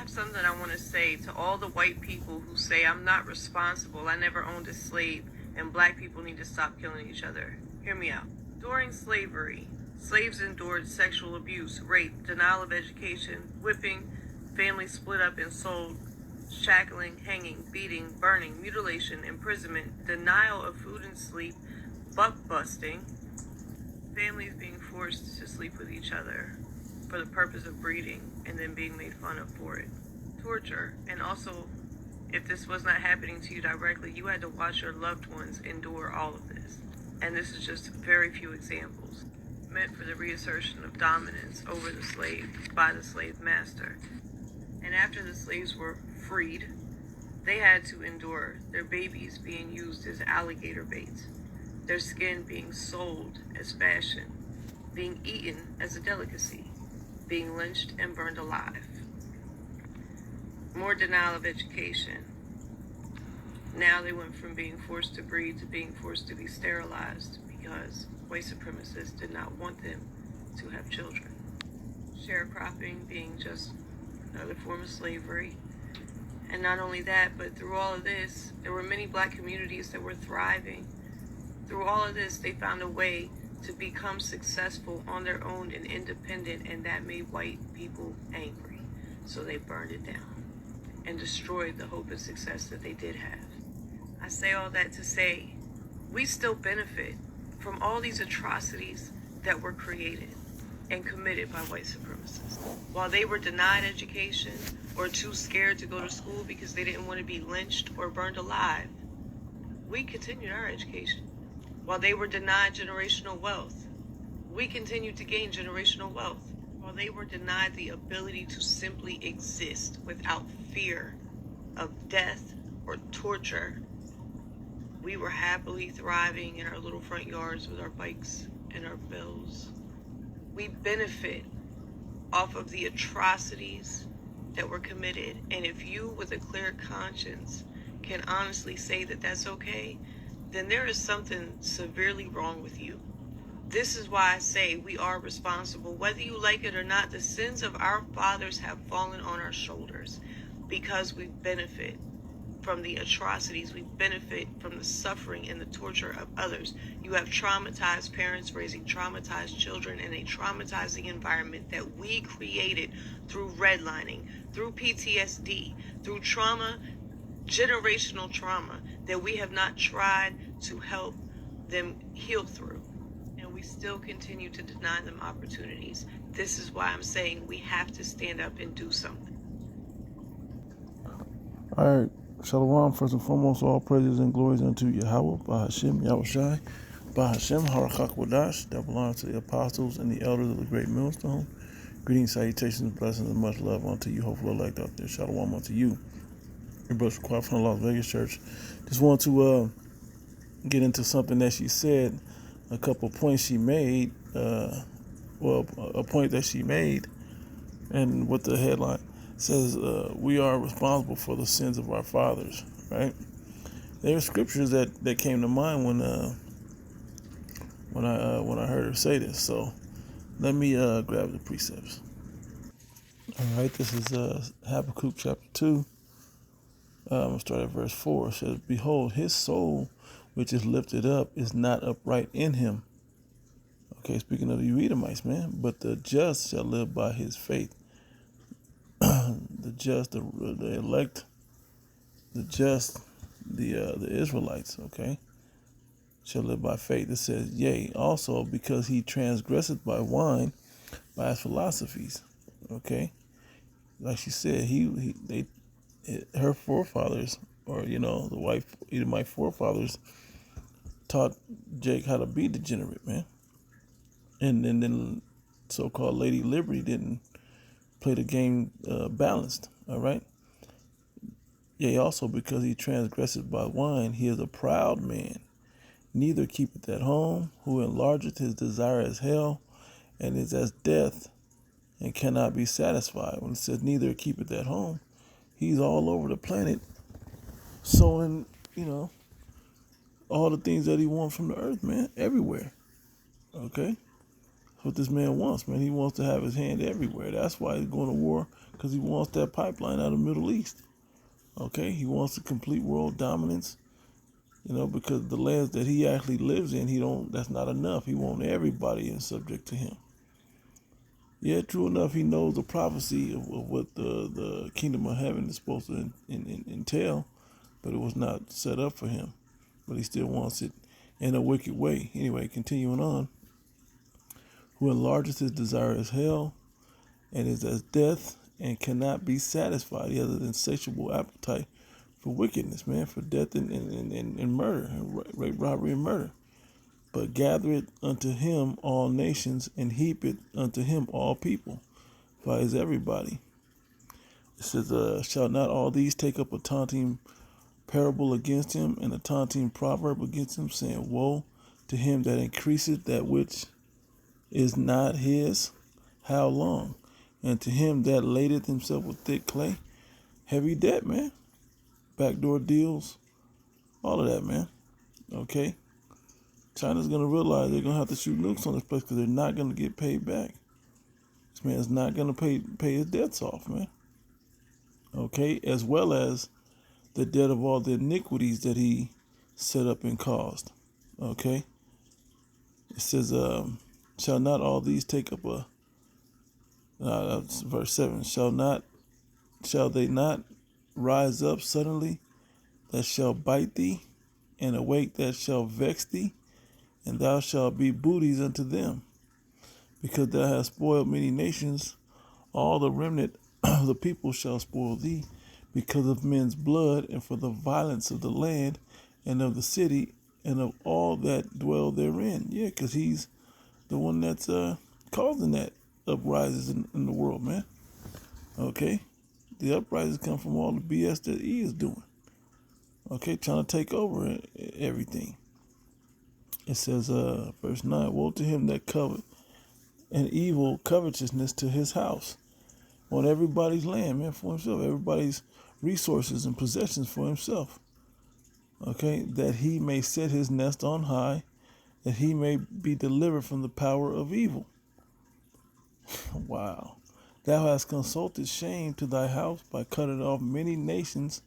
have something I want to say to all the white people who say I'm not responsible, I never owned a slave, and black people need to stop killing each other. Hear me out. During slavery, slaves endured sexual abuse, rape, denial of education, whipping, families split up and sold, shackling, hanging, beating, burning, mutilation, imprisonment, denial of food and sleep, buck busting, families being forced to sleep with each other for the purpose of breeding and then being made fun of for it. Torture, and also, if this was not happening to you directly, you had to watch your loved ones endure all of this. And this is just very few examples, meant for the reassertion of dominance over the slave by the slave master. And after the slaves were freed, they had to endure their babies being used as alligator bait, their skin being sold as fashion, being eaten as a delicacy, being lynched and burned alive. More denial of education. Now they went from being forced to breed to being forced to be sterilized because white supremacists did not want them to have children. Sharecropping being just another form of slavery. And not only that, but through all of this, there were many black communities that were thriving. Through all of this, they found a way to become successful on their own and independent, and that made white people angry. So they burned it down and destroyed the hope of success that they did have. I say all that to say, we still benefit from all these atrocities that were created and committed by white supremacists. While they were denied education or too scared to go to school because they didn't want to be lynched or burned alive, we continued our education. While they were denied generational wealth, we continued to gain generational wealth. While they were denied the ability to simply exist without fear of death or torture, we were happily thriving in our little front yards with our bikes and our bills. We benefit off of the atrocities that were committed. And if you, with a clear conscience, can honestly say that that's okay, then there is something severely wrong with you. This is why I say we are responsible. Whether you like it or not, the sins of our fathers have fallen on our shoulders because we benefit from the atrocities. We benefit from the suffering and the torture of others. You have traumatized parents raising traumatized children in a traumatizing environment that we created through redlining, through PTSD, through trauma, generational trauma that we have not tried to help them heal through. And we still continue to deny them opportunities. This is why I'm saying we have to stand up and do something. All right. Shalom, first and foremost, all praises and glories unto Yahweh, Bahashem, Yahushai, Bahashem, Harakak Wadash, that belongs to the apostles and the elders of the great millstone. Greetings, salutations, blessings, and much love unto you, hopefully elect out there. Shalom unto you. Your brother Quiet from the Las Vegas Church. Just want to get into something that she said, a couple points she made, a point that she made, and what the headline says, we are responsible for the sins of our fathers, right? There are scriptures that came to mind when I heard her say this. So let me grab the precepts. All right, this is Habakkuk chapter 2. I'm going to start at verse 4. It says, behold, his soul which is lifted up is not upright in him. Okay, speaking of the Edomites, man. But the just shall live by his faith. The just, the elect, the just, the Israelites, okay, shall live by faith. It says, yea, also because he transgresseth by wine, by his philosophies. Okay, like she said, her forefathers, or the white Edomite forefathers, taught Jake how to be degenerate, man. And then so-called Lady Liberty didn't play the game balanced. All right. Yea, also because he transgresseth by wine, he is a proud man, neither keepeth at home, who enlargeth his desire as hell, and is as death, and cannot be satisfied. When it says neither keepeth at home, he's all over the planet, sowing, all the things that he wants from the earth, man, everywhere. Okay? what this man wants, man. He wants to have his hand everywhere. That's why he's going to war, because he wants that pipeline out of the Middle East. Okay, he wants the complete world dominance, because the lands that he actually lives in, that's not enough. He wants everybody in subject to him. Yeah, true enough, he knows the prophecy of what the kingdom of heaven is supposed to entail, but it was not set up for him. But he still wants it in a wicked way. Anyway, continuing on. Who enlarges his desire as hell, and is as death, and cannot be satisfied. He has an insatiable appetite for wickedness, man, for death and murder, and rape, robbery, and murder. But gathereth unto him all nations, and heapeth unto him all people. For is everybody. It says, shall not all these take up a taunting parable against him, and a taunting proverb against him, saying, woe to him that increaseth that which is not his, how long? And to him that ladeth himself with thick clay, heavy debt, man. Backdoor deals, all of that, man. Okay? China's going to realize they're going to have to shoot nukes on this place because they're not going to get paid back. This man's not going to pay his debts off, man. Okay? As well as the debt of all the iniquities that he set up and caused. Okay? It says, shall not all these take up that's verse 7. Shall they not rise up suddenly that shall bite thee, and awake that shall vex thee? And thou shalt be booties unto them, because thou hast spoiled many nations. All the remnant of the people shall spoil thee, because of men's blood, and for the violence of the land, and of the city, and of all that dwell therein. Yeah, because he's the one that's causing that uprises in the world, man. Okay? The uprisings come from all the BS that he is doing. Okay, trying to take over everything. It says, verse 9, woe to him that covet an evil covetousness to his house. On everybody's land, man, for himself. Everybody's resources and possessions for himself. Okay, that he may set his nest on high, that he may be delivered from the power of evil. Wow. Thou hast consulted shame to thy house by cutting off many nations,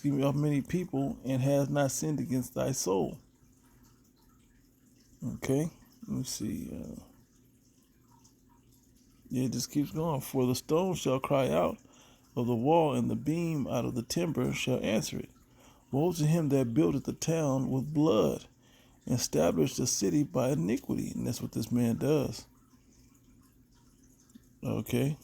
off many people, and hast not sinned against thy soul. Okay, let me see. It just keeps going. For the stone shall cry out of the wall, and the beam out of the timber shall answer it. Woe to him that buildeth the town with blood, and established the city by iniquity. And that's what this man does. Okay.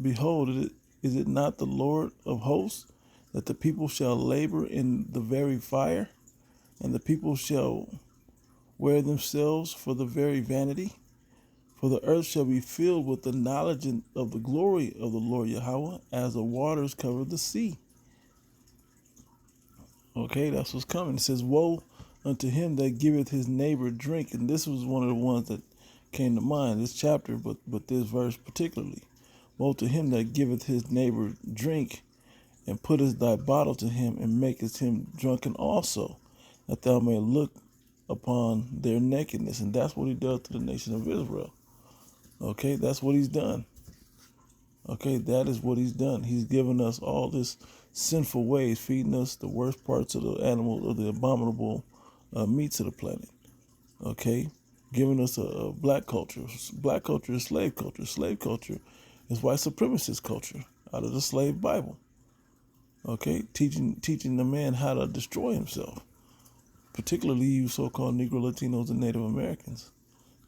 Behold, is it not the Lord of hosts, that the people shall labor in the very fire, and the people shall wear themselves for the very vanity? For the earth shall be filled with the knowledge of the glory of the Lord Yahweh, as the waters cover the sea. Okay, that's what's coming. It says, woe unto him that giveth his neighbor drink. And this was one of the ones that came to mind, this chapter, but this verse particularly. Woe to him that giveth his neighbor drink, and puttest thy bottle to him, and makest him drunken also, that thou may look upon their nakedness. And that's what he does to the nation of Israel. Okay, that's what he's done. Okay, that is what he's done. He's given us all this sinful ways, feeding us the worst parts of the animal, of the abominable meats of the planet. Okay, giving us a black culture. Black culture is slave culture. Slave culture is white supremacist culture out of the slave Bible. Okay, teaching the man how to destroy himself, particularly you so-called Negro, Latinos, and Native Americans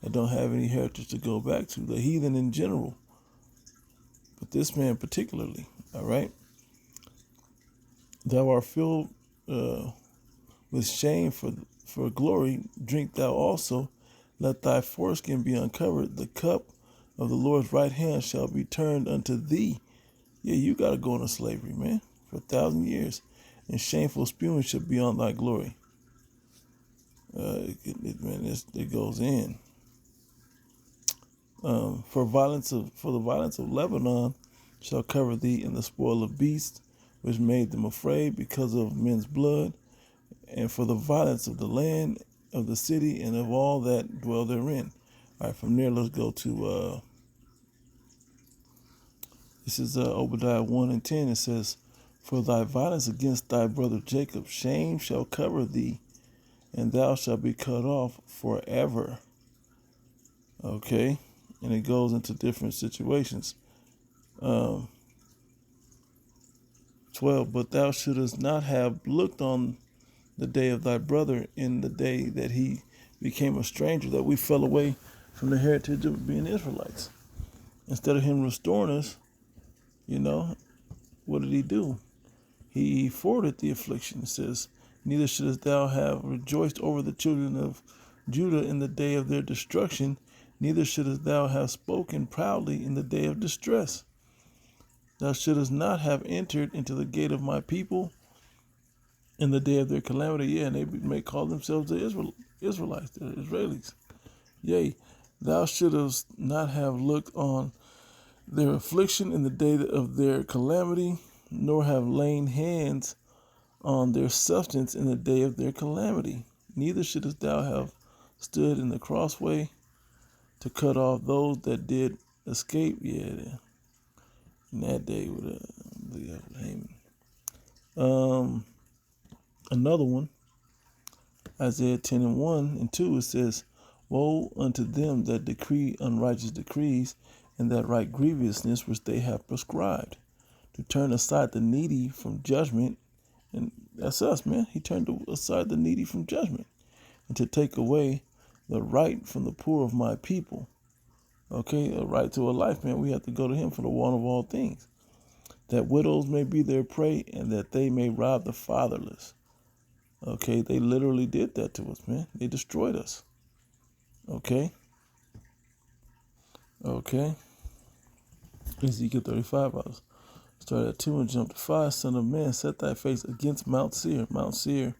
that don't have any heritage to go back to, the heathen in general, but this man particularly. All right, thou art filled with shame for glory. Drink thou also, let thy foreskin be uncovered. The cup of the Lord's right hand shall be turned unto thee. Yeah, you got to go into slavery, man, for 1,000 years, and shameful spewing shall be on thy glory. It goes in. For the violence of Lebanon shall cover thee, and the spoil of beasts which made them afraid because of men's blood, and for the violence of the land of the city and of all that dwell therein. All right, from there, let's go to this is Obadiah 1 and 10. It says, "For thy violence against thy brother Jacob, shame shall cover thee, and thou shalt be cut off forever." Okay, and it goes into different situations. 12, "But thou shouldest not have looked on the day of thy brother in the day that he became a stranger, that we fell away from the heritage of being Israelites." Instead of him restoring us, what did he do? He forwarded the affliction. It says, "Neither shouldest thou have rejoiced over the children of Judah in the day of their destruction, neither shouldest thou have spoken proudly in the day of distress. Thou shouldest not have entered into the gate of my people in the day of their calamity." Yeah, and they may call themselves the Israelites, the Israelis. "Yea, thou shouldest not have looked on their affliction in the day of their calamity, nor have lain hands on their substance in the day of their calamity. Neither shouldest thou have stood in the crossway to cut off those that did escape." Yeah, in that day with Haman. Another one, Isaiah 10 and 1 and 2, it says, "Woe unto them that decree unrighteous decrees, and that write grievousness which they have prescribed, to turn aside the needy from judgment." And that's us, man. He turned aside the needy from judgment, and to take away the right from the poor of my people. Okay, a right to a life, man. We have to go to him for the one of all things, that widows may be their prey, and that they may rob the fatherless. Okay, they literally did that to us, man. They destroyed us. Okay. Ezekiel 35, I was started at 2 and jumped to 5. "Son of man, set thy face against Mount Seir." Mount Seir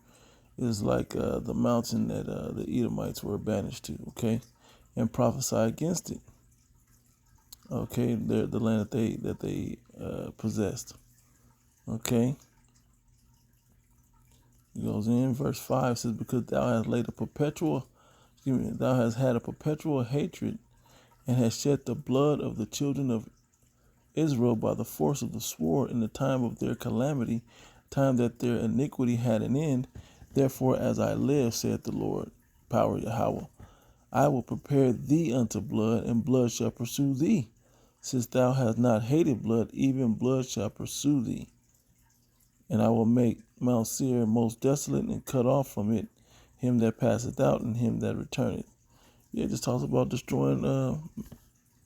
is like the mountain that the Edomites were banished to, okay? "And prophesy against it." Okay, the land that they possessed. Okay. It goes in, verse 5 says, "Because thou hast thou hast had a perpetual hatred, and hast shed the blood of the children of Israel by the force of the sword in the time of their calamity, time that their iniquity had an end. Therefore, as I live, saith the Lord, power Yahweh, I will prepare thee unto blood, and blood shall pursue thee. Since thou hast not hated blood, even blood shall pursue thee. And I will make Mount Seir most desolate, and cut off from it him that passeth out, and him that returneth." Yeah, it just talks about destroying the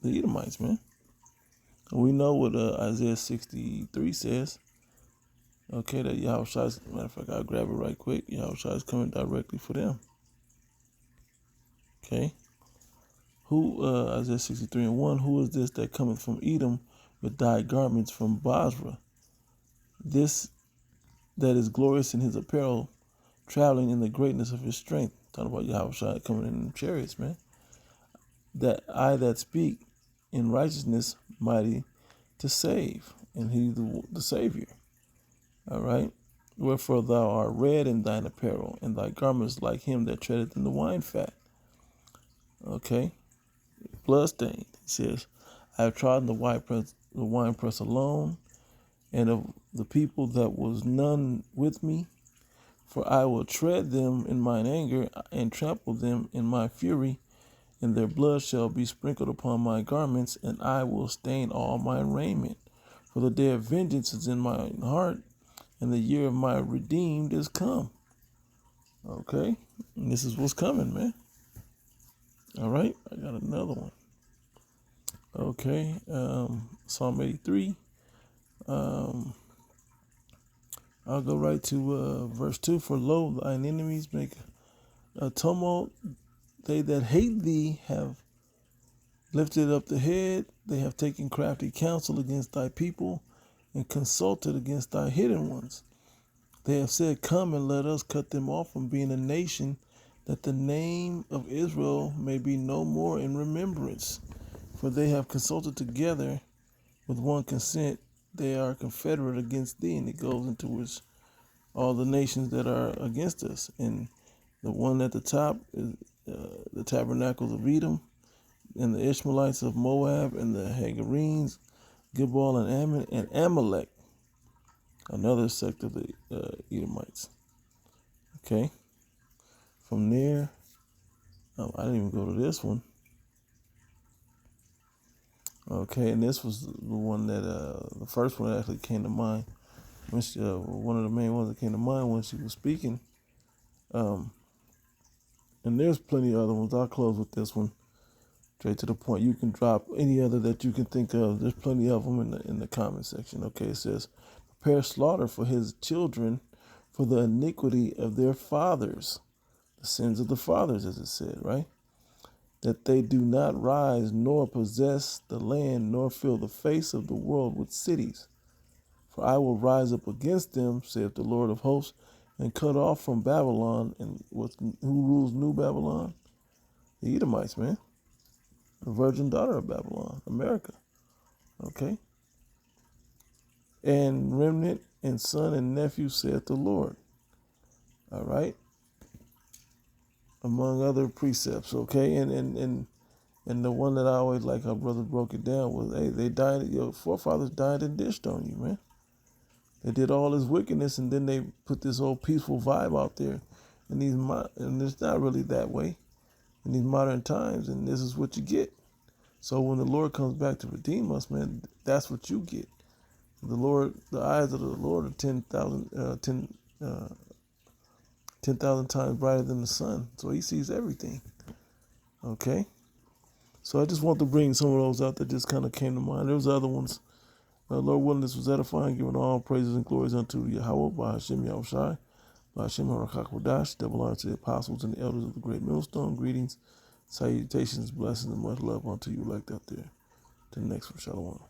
Edomites, man. We know what Isaiah 63 says. Okay, that Yahushua is, matter of fact, I'll grab it right quick. Yahushua is coming directly for them. Okay. Isaiah 63 and 1, "Who is this that cometh from Edom with dyed garments from Basra? This that is glorious in his apparel, traveling in the greatness of his strength." Talking about Yahushua coming in chariots, man. "That I that speak in righteousness, mighty to save," and he the Savior. All right. "Wherefore thou art red in thine apparel, and thy garments like him that treadeth in the wine fat." Okay. Bloodstained. He says, "I have trodden the winepress alone, and of the people that was none with me. For I will tread them in mine anger, and trample them in my fury, and their blood shall be sprinkled upon my garments, and I will stain all my raiment. For the day of vengeance is in my heart, and the year of my redeemed is come." Okay, and this is what's coming, man. All right, I got another one. Okay, Psalm 83. I'll go right to verse 2. "For lo, thine enemies make a tumult. They that hate thee have lifted up the head. They have taken crafty counsel against thy people, and consulted against thy hidden ones. They have said, Come and let us cut them off from being a nation, that the name of Israel may be no more in remembrance. For they have consulted together with one consent. They are confederate against thee." And it goes into which all the nations that are against us. And The one at the top is the tabernacles of Edom, and the Ishmaelites of Moab, and the Hagarenes, Gibal and Ammon, and Amalek, another sect of the Edomites. Okay. From there, I didn't even go to this one. Okay, and this was the one that the first one that actually came to mind. When she, one of the main ones that came to mind when she was speaking. And there's plenty of other ones. I'll close with this one. Straight to the point. You can drop any other that you can think of. There's plenty of them in the comment section. Okay, it says, prepare slaughter for his children for the iniquity of their fathers, the sins of the fathers, as it said, right? That they do not rise nor possess the land nor fill the face of the world with cities. For I will rise up against them, saith the Lord of hosts, and cut off from Babylon. And who rules New Babylon? The Edomites, man. The virgin daughter of Babylon, America. Okay? And remnant and son and nephew, saith the Lord. All right? Among other precepts, okay? And the one that I always like, how brother broke it down, was, hey, they died, your forefathers died and dished on you, man. They did all this wickedness, and then they put this old peaceful vibe out there. And it's not really that way in these modern times, and this is what you get. So when the Lord comes back to redeem us, man, that's what you get. The eyes of the Lord are 10,000 times brighter than the sun. So he sees everything. Okay? So I just want to bring some of those out that just kind of came to mind. There was other ones. Lord willing, this was edifying, giving all praises and glories unto Yahweh, by Hashem Yahushai, by Hashem HaRakakwadash, double honor to the apostles and the elders of the great millstone. Greetings, salutations, blessings, and much love unto you like out there. To the next one, Shalom.